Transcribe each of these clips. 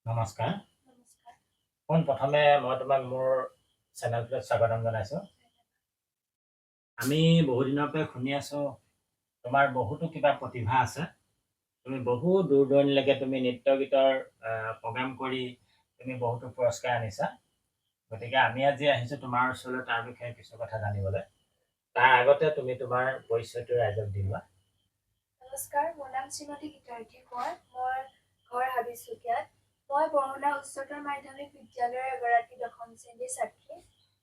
নমস্কাৰ। নমস্কাৰ। পোনপ্ৰথমে মই তোমাক মোৰ চেনেলটোত স্বাগতম জনাইছোঁ। আমি বহুদিনৰ পৰা শুনি আছোঁ তোমাৰ বহুতো কিবা প্ৰতিভা আছে। তুমি বহু দূৰ দূৰণিলৈকে তুমি নৃত্য গীতৰ প্ৰগ্ৰাম কৰি তুমি বহুতো পুৰস্কাৰ আনিছা। গতিকে আমি আজি আহিছোঁ তোমাৰ ওচৰলৈ তাৰ বিষয়ে কিছু কথা জানিবলৈ। তাৰ আগতে তুমি তোমাৰ পৰিচয়টো ৰাইজক দি লোৱা। নমস্কাৰ, মোৰ নাম শ্ৰীমতী গীতাৰ্থী কোঁৱৰ। মই ঘৰ হাবিচুকীয়াত। মই বৰহুনা উচ্চতৰ মাধ্যমিক বিদ্যালয়ৰ এগৰাকী দশম শ্ৰেণীৰ ছাত্ৰী।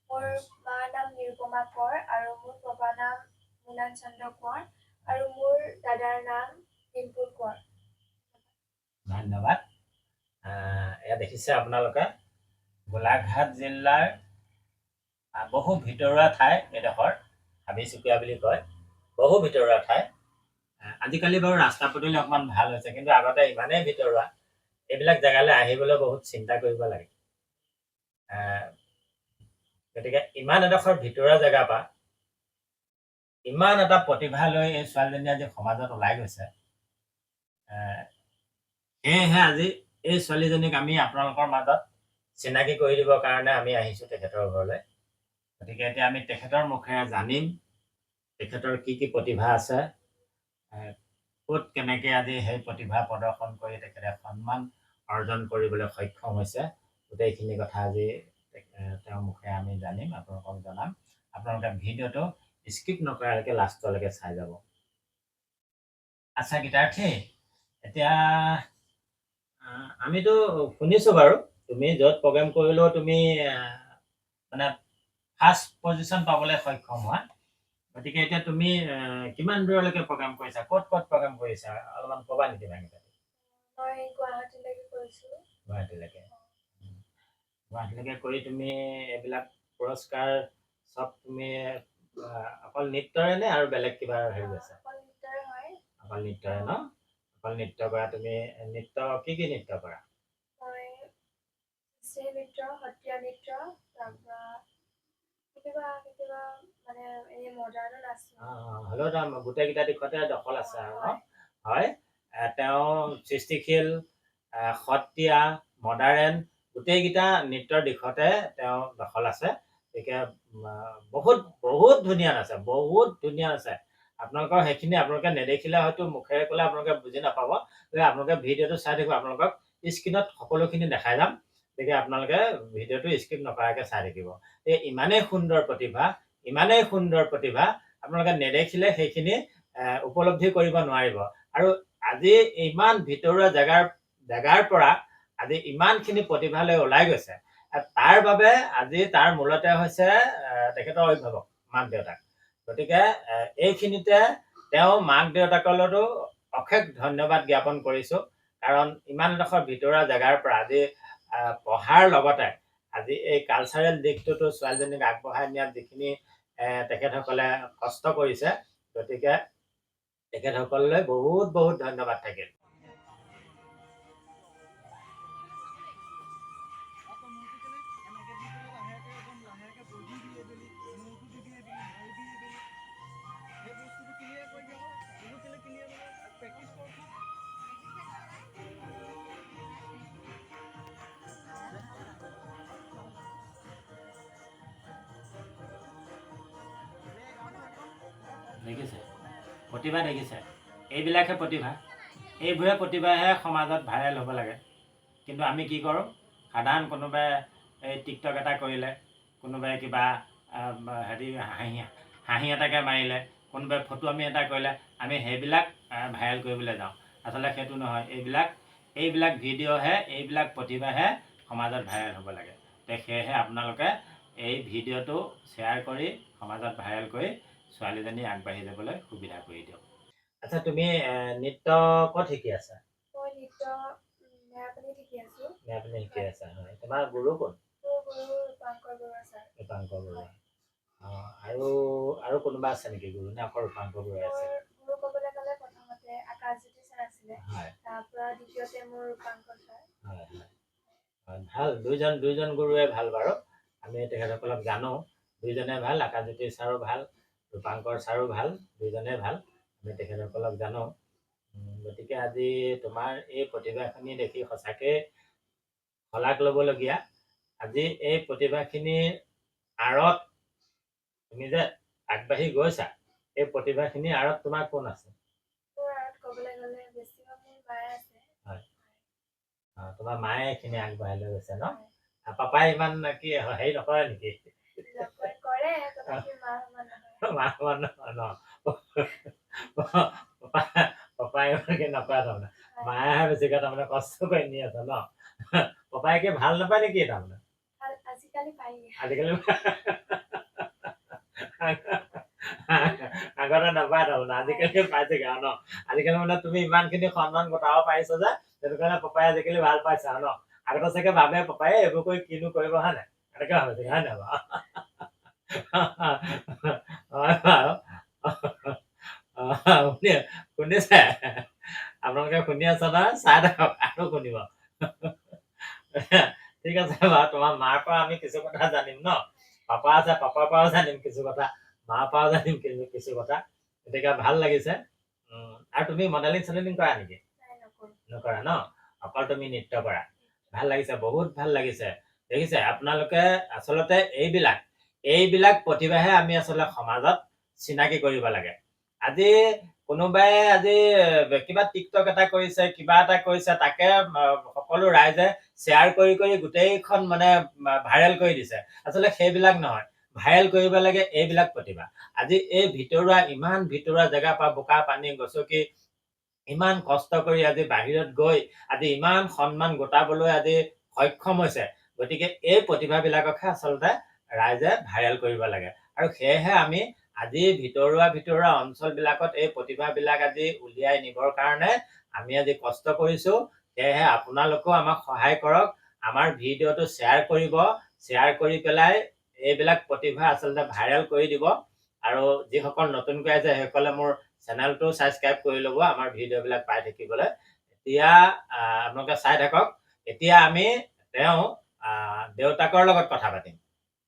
মোৰ মাৰ নাম নিৰুপমা কোঁৱৰ আৰু মোৰ বাবাৰ নাম মুলান চন্দ্ৰ কোঁৱৰ আৰু মোৰ দাদাৰ নাম ডিম্পুল কোঁৱৰ। ধন্যবাদ। এয়া দেখিছে আপোনালোকে গোলাঘাট জিলাৰ বহু ভিতৰুৱা ঠাই এডোখৰ হাবিচুকীয়া বুলি কয়। বহু ভিতৰুৱা ঠাই। আজিকালি বাৰু ৰাস্তা পদূলি অকণমান ভাল হৈছে, কিন্তু আগতে ইমানেই ভিতৰুৱা, এইবিলাক জেগালৈ আহিবলৈ বহুত চিন্তা কৰিব লাগে। গতিকে ইমান এডোখৰ ভিতৰুৱা জেগাৰ পৰা ইমান এটা প্ৰতিভা লৈ এই ছোৱালীজনী আজি সমাজত ওলাই গৈছে। সেয়েহে আজি এই ছোৱালীজনীক আমি আপোনালোকৰ মাজত চিনাকি কৰি দিবৰ কাৰণে আমি আহিছোঁ তেখেতৰ ঘৰলৈ। গতিকে এতিয়া আমি তেখেতৰ মুখেৰে জানিম তেখেতৰ কি কি প্ৰতিভা আছে, ক'ত কেনেকৈ আজি সেই প্ৰতিভা প্ৰদৰ্শন কৰি তেখেতে সন্মান অৰ্জন কৰিবলৈ সক্ষম হৈছে। গোটেইখিনি কথা আজি তেওঁৰ মুখেৰে আমি জানিম, আপোনালোকক জনাম। আপোনালোকে ভিডিঅ'টো স্কিপ নকৰালৈকে লাষ্টলৈকে চাই যাব। আচ্ছা গীতাৰ্থী, এতিয়া আমিতো শুনিছোঁ বাৰু তুমি য'ত প্ৰগ্ৰেম কৰিলেও তুমি মানে ফাৰ্ষ্ট পজিশ্যন পাবলৈ সক্ষম হোৱা। গতিকে এতিয়া তুমি কিমান দূৰলৈকে প্ৰগ্ৰাম কৰিছা, ক'ত ক'ত প্ৰগ্ৰাম কৰিছা, অলপমান ক'বা নেকি ভাঙি পাতি? মই গুৱাহাটীলৈকে কৰিছোঁ। গুৱাহাটীলৈকে কৰি তুমি এইবিলাক পুৰস্কাৰ চব তুমি অকল নৃত্যৰে নে আৰু বেলেগ কিবা হেৰি আছে? অকল নৃত্যৰে হয়। অকল নৃত্যৰে ন? অকল নৃত্য কৰা। তুমি নৃত্য কি কি নৃত্য কৰা? মই শাস্ত্ৰীয় নৃত্য, সত্ৰীয়া নৃত্য, তাৰপৰা কেতিয়াবা মানে এই মডাৰ্ণো নাচো। হ'লেও তাৰ গোটেইকেইটা দিশতে দখল আছে আৰু ন? হয়। তেওঁ সৃষ্টিশীল, সত্ৰীয়া, মডাৰ্ণ গোটেইকেইটা নৃত্যৰ দিশতে তেওঁ দখল আছে। গতিকে বহুত বহুত ধুনীয়া নাচে, বহুত ধুনীয়া নাচে। আপোনালোকৰ সেইখিনি আপোনালোকে নেদেখিলে হয়তো মুখেৰে ক'লে আপোনালোকে বুজি নাপাব। গতিকে আপোনালোকে ভিডিঅ'টো চাই থাকিব, আপোনালোকক স্ক্ৰীণত সকলোখিনি দেখাই যাম। গতিকে আপোনালোকে ভিডিঅ'টো স্কিপ নকৰাকৈ চাই থাকিব। এই ইমানেই সুন্দৰ প্ৰতিভা, ইমানেই সুন্দৰ প্ৰতিভা, আপোনালোকে নেদেখিলে সেইখিনি উপলব্ধি কৰিব নোৱাৰিব। আৰু আজি ইমান ভিতৰুৱা জেগাৰ পৰা আজি ইমানখিনি প্ৰতিভালৈ ওলাই গৈছে। তাৰ বাবে আজি তাৰ মূলতে হৈছে তেখেতৰ অভিভাৱক, মাক দেউতাক। গতিকে এইখিনিতে তেওঁ মাক দেউতাকলৈতো অশেষ ধন্যবাদ জ্ঞাপন কৰিছোঁ। কাৰণ ইমান এডোখৰ ভিতৰুৱা জেগাৰ পৰা আজি পঢ়াৰ লগতে আজি এই কালচাৰেল দিশটোতো ছোৱালীজনীক আগবঢ়াই নিয়াত যিখিনি তেখেতসকলে কষ্ট কৰিছে, গতিকে তেখেতসকললৈ বহুত বহুত ধন্যবাদ থাকিল। দেখিছে প্ৰতিভা, দেখিছে এইবিলাকহে প্ৰতিভা। এইবোৰে প্ৰতিভাহে সমাজত ভাইৰেল হ'ব লাগে। কিন্তু আমি কি কৰোঁ, সাধাৰণ কোনোবাই এই টিকটক এটা কৰিলে, কোনোবাই কিবা হাঁহি এটাকে মাৰিলে, কোনোবাই ফটোৱামি এটা কৰিলে, আমি সেইবিলাক ভাইৰেল কৰিবলৈ যাওঁ। আচলতে সেইটো নহয়। এইবিলাক ভিডিঅ'হে, এইবিলাক প্ৰতিভাহে সমাজত ভাইৰেল হ'ব লাগে। সেয়েহে আপোনালোকে এই ভিডিঅ'টো শ্বেয়াৰ কৰি সমাজত ভাইৰেল কৰি ছোৱালীজনী আগবাঢ়ি যাবলৈ সুবিধা কৰি দিয়ক। আচ্ছা, তুমি নৃত্য ক'ত শিকি আছা? মই নৃত্য মেৰাপানীত শিকি আছোঁ। মেৰাপানীত শিকি আছা, হয়। তোমাৰ গুৰু কোন? মোৰ গুৰু ৰূপাংকৰ বৰুৱা ছাৰ। ৰূপাংকৰ বৰুৱা। আৰু কোনোবা আছে নেকি গুৰু, নে অকল ৰূপাংকৰ বৰুৱাই আছে? গুৰু ক'বলৈ গ'লে প্ৰথমতে আকাশজ্যোতি ছাৰ আছিলে। হয়। তাৰপৰা দ্বিতীয়তে মোৰ ৰূপাংকৰ ছাৰ। হয় হয়। ভাল, দুইজন গুৰুৱে ভাল বাৰু। আমি তেখেতসকলক জানো, দুইজনে ভাল। আকাশজ্যোতি ছাৰো ভাল, ৰূপাংকৰ ছাৰো ভাল, দুইজনে ভাল। আমি তেখেতসকলক জানো। গতিকে আজি তোমাৰ এই প্ৰতিভাখিনি দেখি সঁচাকৈ শলাগ ল'বলগীয়া। আজি এই প্ৰতিভাখিনিৰ আঁৰত তুমি যে আগবাঢ়ি গৈছা, এই প্ৰতিভাখিনিৰ আঁৰত তোমাৰ কোন আছে? মোৰ আঁৰত ক'বলৈ গ'লে বেছিভাগ মোৰ মায়ে আছে। হয়। তোমাৰ মায়ে এইখিনি আগবঢ়াই লৈ গৈছে ন? হয়। পাপাই ইমান কি হেৰি নকৰে নেকি? কৰে, তথাপি মা সমান নহয়। মা সমান নহয় ন? পাপাই ইমানকে নকৰে তাৰমানে। হয়। মায়েহে বেছিকে তাৰমানে কষ্ট কৰি নি আছে ন? পাপাই কি ভাল নাপায় নেকি তাৰমানে? আজিকালি পায়গে। আজিকালি আগতে নাপায় তাৰমানে, আজিকালি পাইছেগে আৰু ন? আজিকালি মানে তুমি ইমানখিনি সন্মান গোটাব পাৰিছা যে, সেইটো কাৰণে পাপাই আজিকালি ভাল পাইছে আৰু ন? আগতে চাগে ভাবে পাপাই এইবোৰ কৰি কিনো কৰিব, হয় নাই? এনেকে ভাবে চাগে, হয় নাই বাৰু? হয় বাৰু। শুনিছে? আপোনালোকে শুনি আছে নহয়? চাই থাকক আৰু শুনিব। ঠিক আছে বাৰু, তোমাৰ মাৰ পৰা আমি কিছু কথা জানিম ন? পাপা আছে, পাপাৰ পৰাও জানিম কিছু কথা, মাৰ পৰাও জানিম কিছু কথা। গতিকে ভাল লাগিছে। আৰু তুমি মডেলিং চডেলিং কৰা নেকি? নকৰা ন? অকল তুমি নৃত্য কৰা। ভাল লাগিছে, বহুত ভাল লাগিছে। দেখিছে, আপোনালোকে আচলতে এইবিলাক প্ৰতিভাহে আমি আচলতে সমাজত চিনাকি কৰিব লাগে। আজি কোনোবাই কিবা টিকটক এটা কৰিছে, কিবা এটা কৰিছে, তাকে সকলো ৰাইজে শ্বেয়াৰ কৰি গোটেইখন মানে ভাইৰেল কৰি দিছে। আচলতে সেইবিলাক নহয়, ভাইৰেল কৰিব লাগে এইবিলাক প্ৰতিভা। আজি এই ইমান ভিতৰুৱা জেগাৰ পৰা বোকা পানী গচকি ইমান কষ্ট কৰি আজি বাহিৰত গৈ আজি ইমান সন্মান গোটাবলৈ আজি সক্ষম হৈছে। গতিকে এই প্ৰতিভাবিলাককহে আচলতে ৰাইজে ভাইৰেল কৰিব লাগে। আৰু সেয়েহে আমি আজি ভিতৰুৱা অঞ্চলবিলাকত এই প্ৰতিভাবিলাক আজি উলিয়াই নিবৰ কাৰণে আমি আজি কষ্ট কৰিছো। সেয়েহে আপোনালোকেও আমাক সহায় কৰক। আমাৰ ভিডিঅ'টো শ্বেয়াৰ কৰিব, শ্বেয়াৰ কৰি পেলাই এইবিলাক প্ৰতিভা আচলতে ভাইৰেল কৰি দিব। আৰু যিসকল নতুনকৈ আছে সেইসকলে মোৰ চেনেলটো ছাবস্ক্ৰাইব কৰি ল'ব আমাৰ ভিডিঅ'বিলাক পাই থাকিবলৈ। এতিয়া আপোনালোকে চাই থাকক। এতিয়া আমি তেওঁ দেউতাকৰ লগত কথা পাতিম।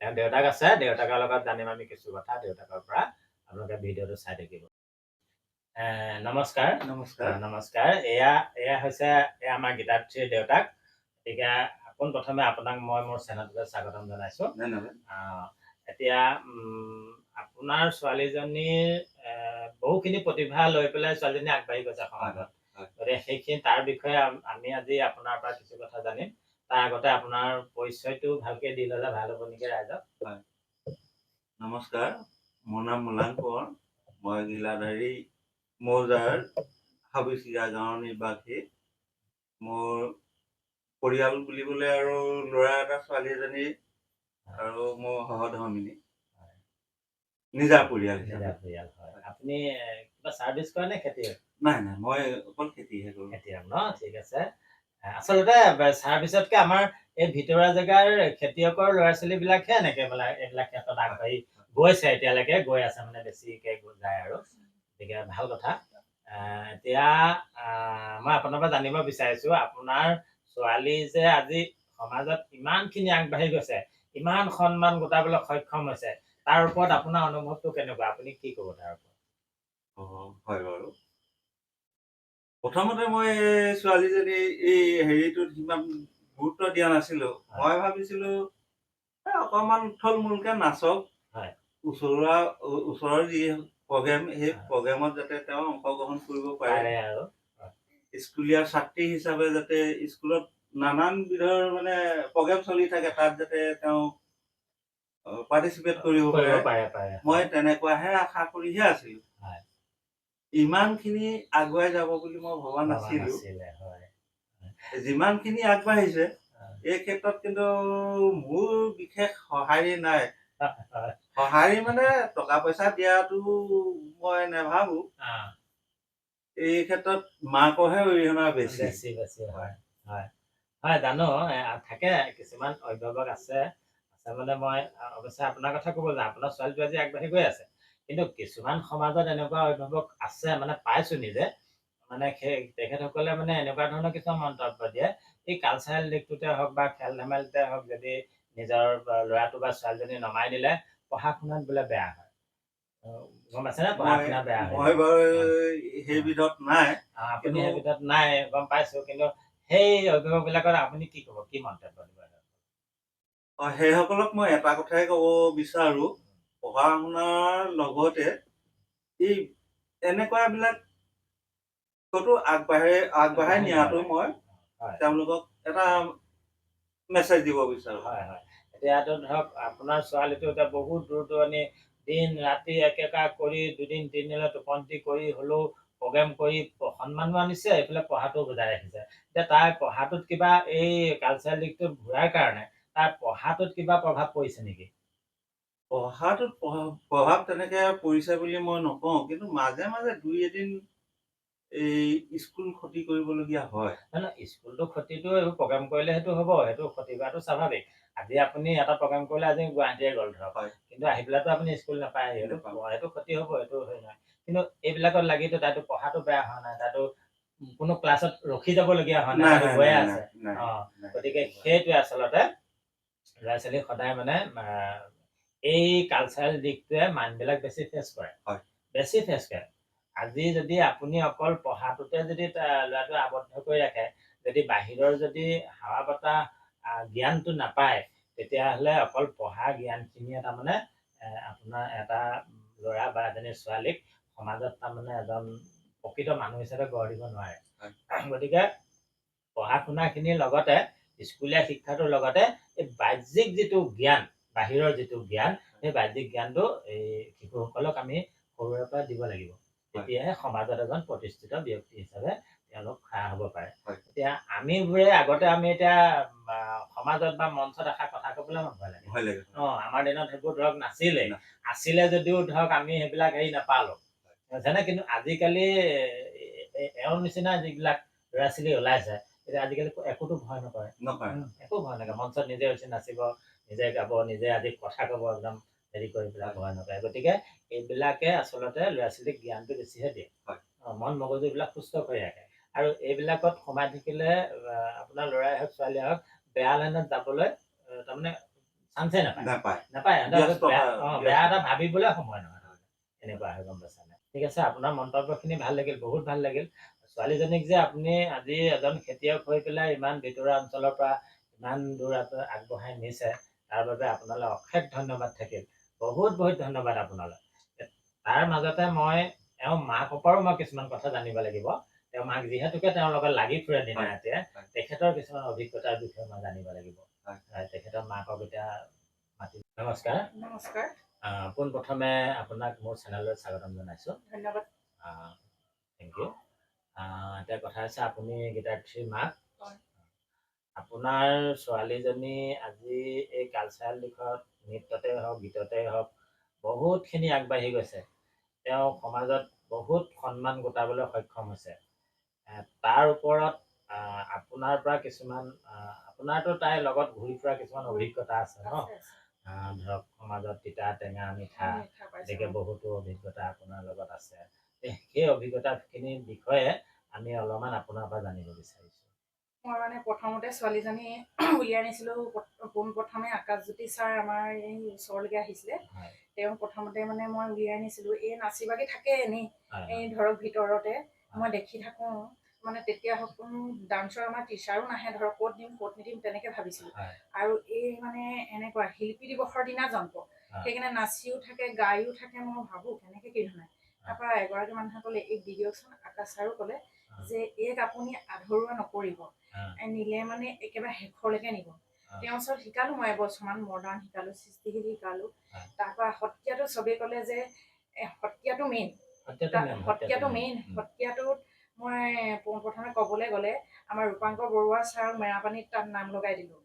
তেওঁ দেউতাক আছে, দেউতাকৰ লগত জানিম আমি কিছু কথা দেউতাকৰ পৰা। আপোনালোকে ভিডিঅ'টো চাই থাকিব। নমস্কাৰ। নমস্কাৰ। এয়া হৈছে আমাৰ গীতাৰ্থীৰ দেউতাক। গতিকে পোনপ্ৰথমে আপোনাক মই মোৰ চেনেলটোলৈ স্বাগতম জনাইছো। এতিয়া আপোনাৰ ছোৱালীজনীৰ বহুখিনি প্ৰতিভা লৈ পেলাই ছোৱালীজনী আগবাঢ়ি গৈছে সমাজত। গতিকে সেইখিনি তাৰ বিষয়ে আমি আজি আপোনাৰ পৰা কিছু কথা জানিম। তাৰ আগতে আপোনাৰ পৰিচয়টো ভালকে দি ল'লে ভাল হ'ব নেকি ৰাইজক? নমস্কাৰ, মোৰ নাম মুলাং কোঁৱৰ। মই গিলাধাৰী মৌজাৰ হাবিচিগা গাঁৱৰ নিবাসী। মোৰ পৰিয়াল বুলিবলৈ আৰু ল'ৰা এটা ছোৱালী এজনী আৰু মোৰ সহধৰ্মিনী। নিজা পৰিয়াল হয়। আপুনি কিবা চাৰ্ভিচ কৰে নে খেতিয়ক? নাই, মই অকল খেতিহে কৰোঁ। খেতিয়ক ন? ঠিক আছে। আচলতে চাৰ্ভিচতকে আমাৰ এই ভিতৰুৱা জেগাৰ খেতিয়কৰ ল'ৰা ছোৱালীবিলাকহে এনেকে মানে এইবিলাক ক্ষেত্ৰত আগবাঢ়ি গৈছে, এতিয়ালৈকে গৈ আছে মানে বেছিকে যায় আৰু। গতিকে ভাল কথা। এতিয়া মই আপোনাৰ পৰা জানিব বিচাৰিছো, আপোনাৰ ছোৱালী যে আজি সমাজত ইমানখিনি আগবাঢ়ি গৈছে, ইমান সন্মান গোটাবলৈ সক্ষম হৈছে, তাৰ ওপৰত আপোনাৰ অনুভৱটো কেনেকুৱা? আপুনি কি ক'ব তাৰ ওপৰত? হয় বাৰু। প্ৰথমতে মই ছোৱালীজনী এই হেৰিটোত সিমান গুৰুত্ব দিয়া নাছিলো। মই ভাবিছিলো অকমান থুলমূলকে নাচক, ওচৰৰ যি প্ৰগ্ৰেম, সেই প্ৰগ্ৰেমত যাতে তেওঁ অংশগ্ৰহণ কৰিব পাৰে আৰু স্কুলীয়া ছাত্ৰী হিচাপে যাতে স্কুলত নানান বিধৰ মানে প্ৰগ্ৰেম চলি থাকে, তাত যাতে তেওঁ পাৰ্টিচিপেট কৰিব পাৰে। মই তেনেকুৱাহে আশা কৰিহে আছিলো। ইমানখিনি আগুৱাই যাব বুলি মই ভবা নাছিলো। যিমানখিনি আগবাঢ়িছে এই ক্ষেত্ৰত কিন্তু মোৰ বিশেষ সঁহাৰি নাই। সঁহাৰি মানে টকা পইচা দিয়াটো মই নাভাবো। এই ক্ষেত্ৰত মাকৰহে অৰিহণা বেছি। হয়, জানো থাকে কিছুমান অভিভাৱক আছে মানে মই অৱশ্যে আপোনাৰ কথা ক'ব যাওঁ, আপোনাৰ ছোৱালীটো আজি আগবাঢ়ি গৈ আছে। কিন্তু কিছুমান সমাজত এনেকুৱা অভিভাৱক আছে, মানে পাইছো নিজে, মানে তেখেতসকলে মানে এনেকুৱা ধৰণৰ কিছুমান মন্তব্য দিয়ে, এই কালচাৰেল দিশটোতে হওক বা খেল ধেমালিতে হওক, যদি নিজৰ ল'ৰাটো বা ছোৱালীজনী নমাই দিলে পঢ়া শুনাত বোলে বেয়া হয়। গম পাইছে নে? পঢ়া শুনা বেয়া হয়। মই বাৰু সেই বিধত নাই। আপুনি সেই বিধত নাই, গম পাইছো। কিন্তু সেই অভিভাৱকবিলাকৰ আপুনি কি ক'ব, কি মন্তব্য দিব? সেইসকলক মই এটা কথাই ক'ব বিচাৰোঁ, পঢ়া শুনাৰ লগতে এই এনেকুৱাবিলাক কতো আগবঢ়াই নিয়াটো মই হয় তেওঁলোকক এটা মেছেজ দিব বিচাৰোঁ। হয় হয়। এতিয়াতো ধৰক আপোনাৰ ছোৱালীটো এতিয়া বহুত দূৰ দূৰণি দিন ৰাতি একেকাৰ কৰি 2 দিন 3 দিনলৈ টোপনি কৰি হ'লেও প্ৰগ্ৰেম কৰি সন্মানো আনিছে, এইফালে পঢ়াটো বজাই ৰাখিছে। এতিয়া তাই পঢ়াটোত কিবা এই কালচাৰেল দিশটো ঘূৰাৰ কাৰণে তাৰ পঢ়াটোত কিবা প্ৰভাৱ পৰিছে নেকি? পঢ়াটোত প্ৰভাৱ তেনেকে পৰিছে বুলি মই নকওঁ, কিন্তু মাজে মাজে 2 এদিন এই স্কুল ক্ষতি কৰিবলগীয়া হয়। নহয় নহয়, স্কুলতো ক্ষতিটো এইবোৰ প্ৰগ্ৰেম কৰিলে সেইটো হ'ব, সেইটো ক্ষতি কৰাটো স্বাভাৱিক। আজি আপুনি এটা প্ৰগ্ৰেম কৰিলে আজি গুৱাহাটীয়ে গ'ল ধৰক, হয়। কিন্তু আহি পেলাইতো আপুনি স্কুল নাপায়, সেইটো নাপাওঁ। সেইটো ক্ষতি হ'ব, সেইটো হেৰি নহয়। কিন্তু এইবিলাকত লাগিতো তাইতো পঢ়াটো বেয়া হোৱা নাই, তাইতো কোনো ক্লাছত ৰখি যাবলগীয়া হোৱা নাই, নাই তাইতো নাই গৈয়ে নাই আছে। নাই নাই নাই। গতিকে সেইটোৱে আচলতে ল'ৰা-ছোৱালীক সদায় মানে এই কালচাৰেল দিশটোৱে মাইণ্ডবিলাক বেছি ফ্ৰেছ কৰে। হয়। বেছি ফ্ৰেছ কৰে। আজি যদি আপুনি অকল পঢ়াটোতে যদি ল'ৰাটোক আবদ্ধ কৰি ৰাখে, যদি বাহিৰৰ যদি হাৱা বতাহ জ্ঞানটো নাপায়, তেতিয়াহ'লে অকল পঢ়া জ্ঞানখিনিয়ে তাৰমানে আপোনাৰ এটা ল'ৰা বা এজনী ছোৱালীক সমাজত তাৰমানে এজন প্ৰকৃত মানুহ হিচাপে গঢ় দিব নোৱাৰে। গতিকে পঢ়া-শুনাখিনিৰ লগতে স্কুলীয়া শিক্ষাটোৰ লগতে এই বাহ্যিক যিটো জ্ঞান, বাহিৰৰ যিটো জ্ঞান, সেই বাহ্যিক জ্ঞানটো এই শিশুসকলক আমি সৰুৰে পৰা দিব লাগিব। তেতিয়াহে সমাজত এজন প্ৰতিষ্ঠিত ব্যক্তি হিচাপে তেওঁলোক খাৰা হ'ব পাৰে। এতিয়া আমিবোৰে আগতে আমি এতিয়া সমাজত বা মঞ্চত এষাৰ কথা ক'বলৈ আমাৰ ভয় লাগে। ভয় লাগে। আমাৰ দিনত সেইবোৰ ধৰক নাছিলে। আছিলে যদিও ধৰক আমি সেইবিলাক হেৰি নাপালোঁ। জানে, কিন্তু আজিকালি এওঁৰ নিচিনা যিবিলাক ল'ৰা-ছোৱালী ওলাইছে, এতিয়া আজিকালি একোতো ভয় নকৰে। একো ভয় নকৰে। মঞ্চত নিজে উঠি নাচিব, নিজে গাব, নিজে আজি কথা ক'ব, একদম হেৰি কৰি পেলাই ভয় নকৰে। গতিকে এইবিলাকে আচলতে ল'ৰা-ছোৱালীক জ্ঞানটো বেছিহে দিয়ে। মন মগজু এইবিলাক সুস্থ কৰি ৰাখে। আৰু এইবিলাকত সোমাই থাকিলে আপোনাৰ ল'ৰাই হওক ছোৱালীয়ে হওক বেয়া লাইনত যাবলৈ তাৰমানে চান্সে নাপায়। নাপায়। বেয়া এটা ভাবিবলৈ সময় নহয়। এনেকুৱা হয়, গম পাইছা নে? ঠিক আছে, আপোনাৰ মন্তব্যখিনি ভাল লাগিল, বহুত ভাল লাগিল। ছোৱালীজনীক যে আপুনি আজি এজন খেতিয়ক হৈ পেলাই ইমান ভিতৰুৱা অঞ্চলৰ পৰা ইমান দূৰ আগবঢ়াই নিছে, তাৰ বাবে আপোনালৈ অশেষ ধন্যবাদ থাকিল। বহুত বহুত ধন্যবাদ আপোনালৈ। তাৰ মাজতে মই এওঁৰ মাকৰ পৰাও মই কিছুমান কথা জানিব লাগিব। তেওঁৰ মাক যিহেতুকে তেওঁৰ লগত লাগি ফুৰে দিনে ৰাতিয়ে, তেখেতৰ কিছুমান অভিজ্ঞতাৰ বিষয়ে মই জানিব লাগিব। তেখেতৰ মাকক এতিয়া মাতি নমস্কাৰ। নমস্কাৰ। পোনপ্ৰথমে আপোনাক মোৰ চেনেললৈ স্বাগতম জনাইছোঁ। ধন্যবাদ। Thank you. এতিয়া কথা হৈছে আপুনি গীতাৰ্থীৰ মাক। হয়। আপোনাৰ ছোৱালীজনী আজি এই কালচাৰেল দিশত নৃত্যতে হওক, গীততে হওক বহুতখিনি আগবাঢ়ি গৈছে। তেওঁ সমাজত বহুত সন্মান গোটাবলৈ সক্ষম হৈছে। তাৰ ওপৰত আপোনাৰ পৰা কিছুমান আপোনাৰতো তাইৰ লগত ঘূৰি ফুৰা কিছুমান অভিজ্ঞতা আছে ন? ধৰক সমাজত তিতা টেঙা মিঠা গতিকে বহুতো অভিজ্ঞতা আপোনাৰ লগত আছে। সেই অভিজ্ঞতাখিনিৰ বিষয়ে আমি অলপমান আপোনাৰ পৰা জানিব বিচাৰিছোঁ। মই মানে প্ৰথমতে ছোৱালীজনী উলিয়াই নিছিলোঁ। পোনপ্ৰথমে আকাশজ্যোতি ছাৰ আমাৰ এই ওচৰলৈকে আহিছিলে। তেওঁ প্ৰথমতে মানে মই উলিয়াই নিছিলোঁ। এই নাচি বাগি থাকে এনেই, এই ধৰক ভিতৰতে মই দেখি থাকোঁ। মানে তেতিয়া কোনো ডান্সৰ আমাৰ টিচাৰো নাহে, ধৰক ক'ত দিম ক'ত নিদিম তেনেকৈ ভাবিছিলোঁ। আৰু এই মানে এনেকুৱা শিল্পী দিৱসৰ দিনা জন্ম, সেইকাৰণে নাচিও থাকে গায়ো থাকে। মই ভাবোঁ কেনেকৈ কি ধৰণে। তাৰপৰা এগৰাকী মানুহে ক'লে এইক দি দিয়কচোন। আকাশ ছাৰো ক'লে যে এইক আপুনি আধৰুৱা নকৰিব, নিলে মানে একেবাৰে শেষলৈকে নিব। তেওঁৰ ওচৰত শিকালোঁ মই এবছৰমান, মডাৰ্ণ শিকালোঁ, সৃষ্টিশীল শিকালোঁ। তাৰপৰা সত্ৰীয়াটো চবেই ক'লে যে সত্ৰীয়াটো মেইন। সত্ৰীয়াটোত মই পোনপ্ৰথমে ক'বলৈ গ'লে আমাৰ ৰূপাংকৰ বৰুৱা ছাৰক মেৰাপানীত তাত নাম লগাই দিলোঁ।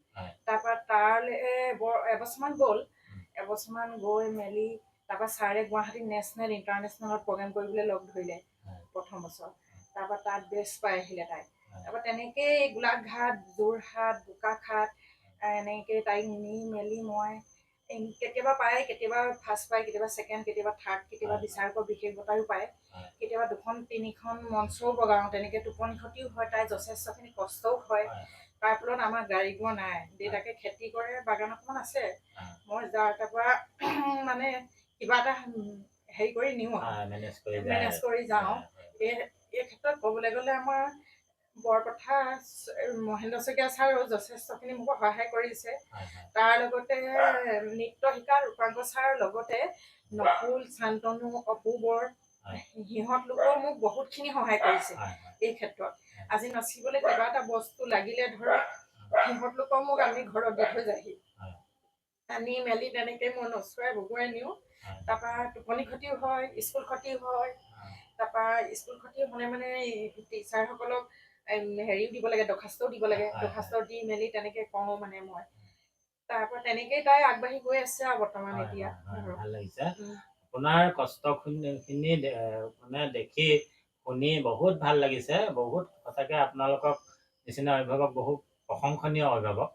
তাৰপৰা তালৈ এবছৰমান গ'ল। এবছৰমান গৈ মেলি তাৰপৰা ছাৰে গুৱাহাটীত নেশ্যনেল ইণ্টাৰনেশ্যনেলত প্ৰগ্ৰেম কৰিবলৈ লগ ধৰিলে প্ৰথম বছৰ। তাৰপৰা তাত বেষ্ট পাই আহিলে তাই। তাৰপৰা তেনেকেই গোলাঘাট, যোৰহাট, বোকাখাট এনেকৈ তাইক নি মেলি মই কেতিয়াবা পায়, কেতিয়াবা ফাৰ্ষ্ট পায়, কেতিয়াবা ছেকেণ্ড, কেতিয়াবা থাৰ্ড, কেতিয়াবা বিচাৰকৰ বিশেষ বঁটাও পায়। কেতিয়াবা 2-3খন মঞ্চও বগাওঁ। তেনেকৈ টোপনি ক্ষতিও হয়, তাই যথেষ্টখিনি কষ্টও হয়। তাৰ ফলত আমাৰ গাড়ী ঘোঁৰা নাই। দেউতাকে খেতি কৰে, বাগান অকণমান আছে। মই যাৰ তাৰপৰা মানে কিবা এটা হেৰি কৰি নিওঁ আৰু মেনেজ কৰি যাওঁ। এই ক্ষেত্ৰত ক'বলৈ গ'লে আমাৰ বৰপথাৰ মহেন্দ্ৰ শইকীয়া ছাৰেও যথেষ্টখিনি মোক সহায় কৰিছে। হয় হয় তাৰ লগতে নৃত্য শিকা ৰূপাংকৰ ছাৰৰ লগতে নকুল, শান্তনু, অপূবৰ হয়। সিহঁত লোকেও মোক বহুতখিনি সহায় কৰিছে হয় হয় এই ক্ষেত্ৰত। আজি নাচিবলৈ কিবা এটা বস্তু লাগিলে ধৰক সিহঁত লোকেও মোক আনি ঘৰত দি থৈ যায়হি। হয়। আনি মেলি তেনেকৈ মই নচুৱাই বগুৱাই নিওঁ। হয়। তাৰপৰা টোপনি ক্ষতিও হয়, স্কুল ক্ষতিও হয়। হয়। তাৰপৰা স্কুল ক্ষতি হ'লে মানে টিচাৰসকলক হেৰিও দিব লাগে, দৰ্খাস্তও দিব লাগে। হয়, দৰ্খাস্ত দি মেলি তেনেকৈ কওঁ মানে মই। তাৰপৰা তেনেকেই তাই আগবাঢ়ি গৈ আছে আৰু বৰ্তমান হয়, এতিয়া হয়, ধৰক। ভাল লাগিছে। আপোনাৰ কষ্টখিনি মানে দেখি শুনি বহুত ভাল লাগিছে। বহুত সঁচাকৈ আপোনালোকক নিচিনা অভিভাৱক বহুত প্ৰশংসনীয় অভিভাৱক।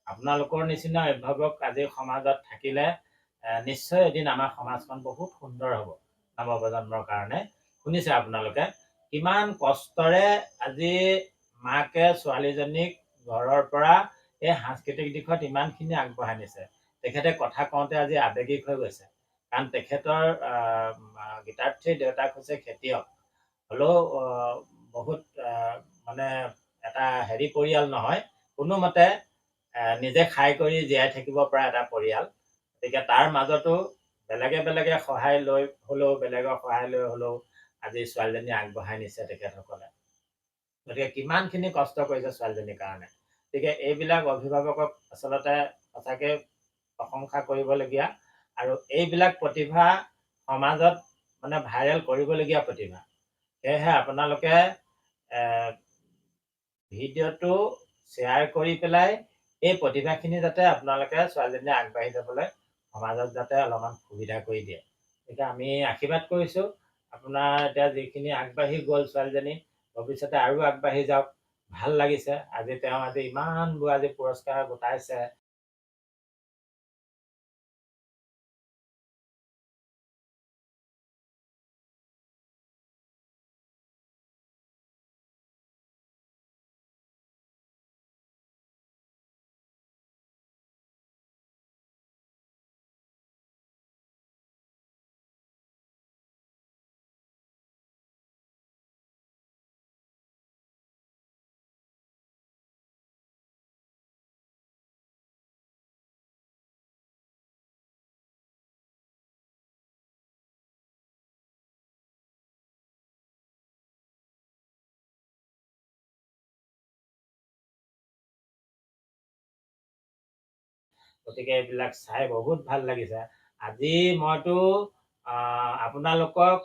আপোনালোকৰ নিচিনা অভিভাৱক আজি সমাজত থাকিলে নিশ্চয় এদিন আমাৰ সমাজখন বহুত সুন্দৰ হ'ব নৱপ্ৰজন্মৰ কাৰণে। শুনিছে আপোনালোকে কিমান কষ্টৰে আজি মাকে ছোৱালীজনীক ঘৰৰ পৰা এই সাংস্কৃতিক দিশত ইমানখিনি আগবঢ়াই নিছে। তেখেতে কথা কওঁতে আজি আৱেগিক হৈ গৈছে। কাৰণ তেখেতৰ গীতাৰ্থীৰ দেউতাক হৈছে খেতিয়ক। হ'লেও বহুত মানে এটা হেৰি পৰিয়াল নহয়, কোনোমতে নিজে খাই কৰি জীয়াই থাকিব পৰা এটা পৰিয়াল। গতিকে তাৰ মাজতো বেলেগে বেলেগে সহায় লৈ হ'লেও বেলেগৰ সহায় লৈ হ'লেও আজি ছোৱালীজনী আগবঢ়াই নিছে তেখেতসকলে। গতিকে কিমানখিনি কষ্ট কৰিছে ছোৱালীজনীৰ কাৰণে। গতিকে এইবিলাক অভিভাৱকক আচলতে সঁচাকৈ প্ৰশংসা কৰিবলগীয়া। আৰু এইবিলাক প্ৰতিভা সমাজত মানে ভাইৰেল কৰিবলগীয়া প্ৰতিভা। সেয়েহে আপোনালোকে ভিডিঅ'টো শ্বেয়াৰ কৰি পেলাই এই প্ৰতিভাখিনি যাতে আপোনালোকে ছোৱালীজনীয়ে আগবাঢ়ি যাবলৈ সমাজত যাতে অলপমান সুবিধা কৰি দিয়ে। গতিকে আমি আশীৰ্বাদ কৰিছোঁ আপোনাৰ এতিয়া যিখিনি আগবাঢ়ি গ'ল ছোৱালীজনী ভৱিষ্যতে আৰু আগবাঢ়ি যাওক। ভাল লাগিছে আজি তেওঁ ইমানবোৰ আজি পুৰস্কাৰ গোটাইছে। গতিকে এইবিলাক চাই বহুত ভাল লাগিছে। আজি মইতো আপোনালোকক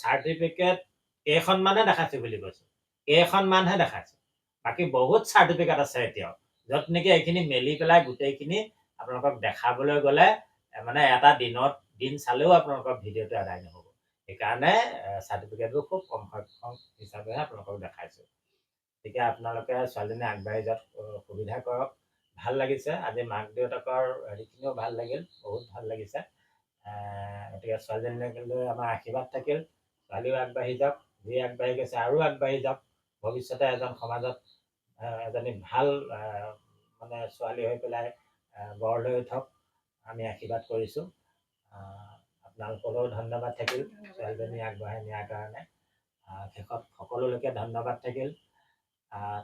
চাৰ্টিফিকেট কেইখনমানহে দেখাইছোঁ বুলি কৈছোঁ। কেইখনমানহে দেখাইছোঁ। বাকী বহুত চাৰ্টিফিকেট আছে এতিয়াও, য'ত নেকি এইখিনি মেলি পেলাই গোটেইখিনি আপোনালোকক দেখাবলৈ গ'লে মানে এটা দিন চালেও আপোনালোকৰ ভিডিঅ'টো আদায় নহ'ব। সেইকাৰণে চাৰ্টিফিকেটবোৰ খুব কম সংখ্যক হিচাপেহে আপোনালোকক দেখাইছোঁ। গতিকে আপোনালোকে ছোৱালীজনী আগবাঢ়ি যোৱাত সুবিধা কৰক। ভাল লাগিছে আজি মাক দেউতাকৰ হেৰিখিনিও ভাল লাগিল, বহুত ভাল লাগিছে। গতিকে ছোৱালীজনীক লৈ আমাৰ আশীৰ্বাদ থাকিল। ছোৱালীও আগবাঢ়ি যাওক, যি আগবাঢ়ি গৈছে আৰু আগবাঢ়ি যাওক। ভৱিষ্যতে এজন সমাজত এজনী ভাল মানে ছোৱালী হৈ পেলাই গঢ় লৈ উঠক আমি আশীৰ্বাদ কৰিছোঁ। আপোনালোকলৈও ধন্যবাদ থাকিল ছোৱালীজনী আগবঢ়াই নিয়াৰ কাৰণে। শেষত সকলোলৈকে ধন্যবাদ থাকিল।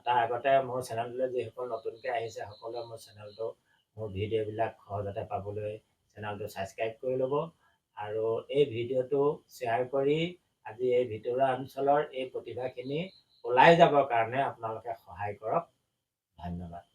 তাৰ আগতে মোৰ চেনেলটোলৈ যিসকল নতুনকৈ আহিছে সকলোৱে মোৰ ভিডিঅ'বিলাক সহজতে পাবলৈ চেনেলটো ছাবস্ক্ৰাইব কৰি ল'ব। আৰু এই ভিডিঅ'টো শ্বেয়াৰ কৰি আজি এই ভিতৰুৱা অঞ্চলৰ এই প্ৰতিভাখিনি ওলাই যাবৰ কাৰণে আপোনালোকে সহায় কৰক। ধন্যবাদ।